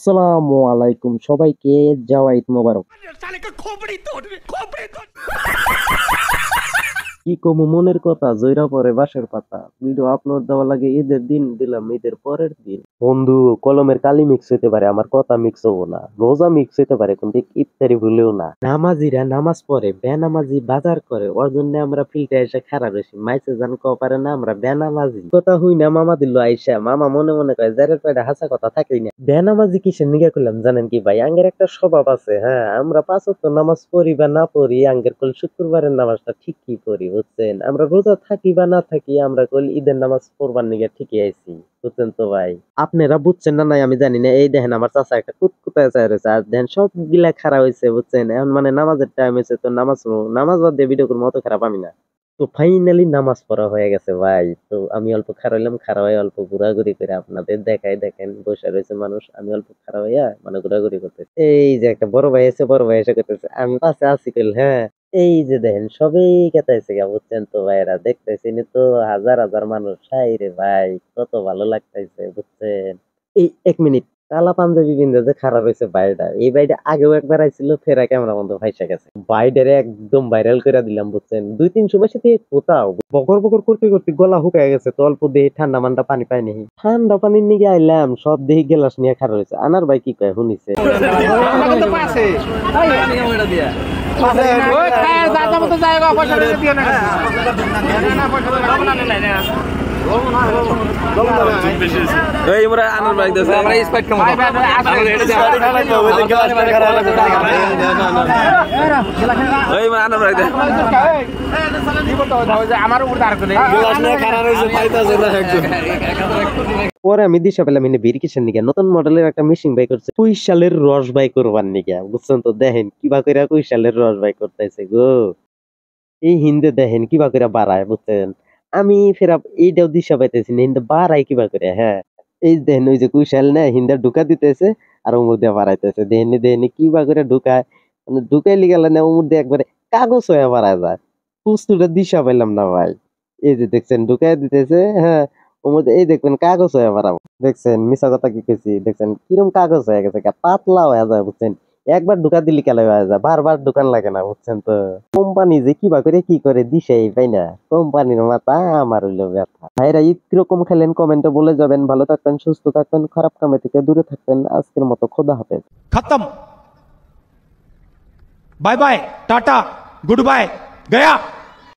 আসসালামু আলাইকুম সবাইকে যাওয়া ঈদ মোবারক। কি কমু মনের কথা জইরা পরে বাঁশের পাতা। ভিডিও আপলোড দেওয়া লাগে ঈদের দিন, দিলাম ঈদের পরের দিন। বন্ধু, কলমের কালি মিক্স হইতে পারে, আমার কথা মিক্স হবো না। রোজা মিক্স হইতে পারে কিন্তু ইফতারি ভুলেও না। নামাজিরা নামাজ পড়ে, বেনামাজি বাজার করে, ওর জন্য আমরা ফিল্টে এসে খারাপ বেশি মাইসে জান ক পারে না আমরা বেনামাজি। কথা হই না মামা দিল আইসা, মামা মনে মনে কয় যারের পায়টা হাসা কথা থাকেই না। বেনামাজি কিসের নিগা করলাম জানেন কি ভাই? আঙ্গের একটা স্বভাব আছে, হ্যাঁ আমরা ৫ ওয়াক্ত নামাজ পড়ি বা না পড়ি, আঙ্গের কল শুক্রবারের নামাজটা ঠিকই পড়ি, বুঝছেন? আমরা রোজা থাকি বা না থাকি, আমরা কল ঈদের নামাজ পড়বার নিগে ঠিকই আইছি, বুঝছেন তো ভাই? আপনারা বুঝছেন না নাই আমি জানি না। এই দেখেন আমার চাচা একটা কুতকুতায় চায় রয়েছে, আর দেখেন সব গিলা খারাপ হয়েছে, বুঝছেন? এখন মানে নামাজের টাইম হয়েছে, তো নামাজ বাদ দিয়ে ভিডিও করবো, অত খারাপ আমি না। তো ফাইনালি নামাজ পড়া হয়ে গেছে ভাই। তো আমি অল্প খারাপ হইলাম, খারাপ হয়ে অল্প ঘোরাঘুরি করে আপনাদের দেখাই, দেখেন বসে রয়েছে মানুষ, আমি অল্প খারাপ হইয়া মানে ঘোরাঘুরি করতে। এই যে একটা বড় ভাই এসে, বড় ভাই এসে করতেছে, আমি পাশে আছি কইল, হ্যাঁ এই যে দেখেন সবই কেতাইছে গা, বুঝছেন তো ভাইরা? দেখতেছি তো হাজার হাজার মানুষ, হাই রে ভাই কত ভালো লাগতেছে, বুঝছেন? এই ১ মিনিট, কালা পাঞ্জাবি বিন্দু যে খারাপ হয়েছে বাইরেটা, এই বাইরে আগেও একবার আইছিল, ফেরা ক্যামেরা বন্ধ ভাইসা গেছে। বাইরে একদম ভাইরাল করে দিলাম, বুঝছেন? ২-৩০০ মাসে দিয়ে কোথাও বকর বকর করতে করতে গলা শুকায় গেছে, তো অল্প দেহি ঠান্ডা মান্ডা পানি পাই নাহি, ঠান্ডা পানির নিগে আইলাম, সব দেহি গেলাস নিয়ে খারাপ হয়েছে। আনার ভাই কি কয় শুনিছে? পরে আমি দিশা পেলাম এনে ভেরিকেশন নিগে নতুন মডেলের একটা মেশিন বাই করছে, কুইশালের রস বাই করবার নিগে, বুঝছেন তো? দেখেন কিবা করে কুইশালের রস বাই করতেছে গো। এই হিন্দে দেখেন কিবা করে বাড়ায়, বুঝছেন? আমি ফেরা এইটাও দিশা পাইতেছি না হিন্দে বাড়ায় কিবা করে। হ্যাঁ এই দেখেন ওই যে কুইশাল না হিন্দা ঢুকা দিতেছে আর ওমর দিয়ে বাড়াইতেছে, দেহেনি দেহেনি কিবা করে ঢুকায়, মানে ঢুকাইলি গেল না ওমর দিয়ে একবারে কাগজ হয়ে বাড়ায় যায়। পুস্তুটা দিশা পাইলাম না ভাই। এই যে দেখছেন ঢুকাই দিতেছে, হ্যাঁ ওমর দিয়ে এই দেখবেন কাগজ হয়ে বাড়াবো। দেখছেন মিশা কথা কি কেছি? দেখছেন কিরম কাগজ হয়ে গেছে, পাতলা হয়ে যায়, বুঝছেন? একবার ঢুকা দিলি কেলা হয়ে যায়, বারবার দোকান লাগে না, বুঝছেন তো? কোম্পানি যে কিবা করে কি করে দিশেই পাই না, কোম্পানির মাথা আমার হইলো ব্যথা। ভাইরা ঈদ কিরকম খেলেন কমেন্টে বলে যাবেন। ভালো থাকবেন, সুস্থ থাকবেন, খারাপ কামে থেকে দূরে থাকবেন। আজকের মতো খোদা হাফেজ। खत्म। Bye bye, tata, goodbye, गया।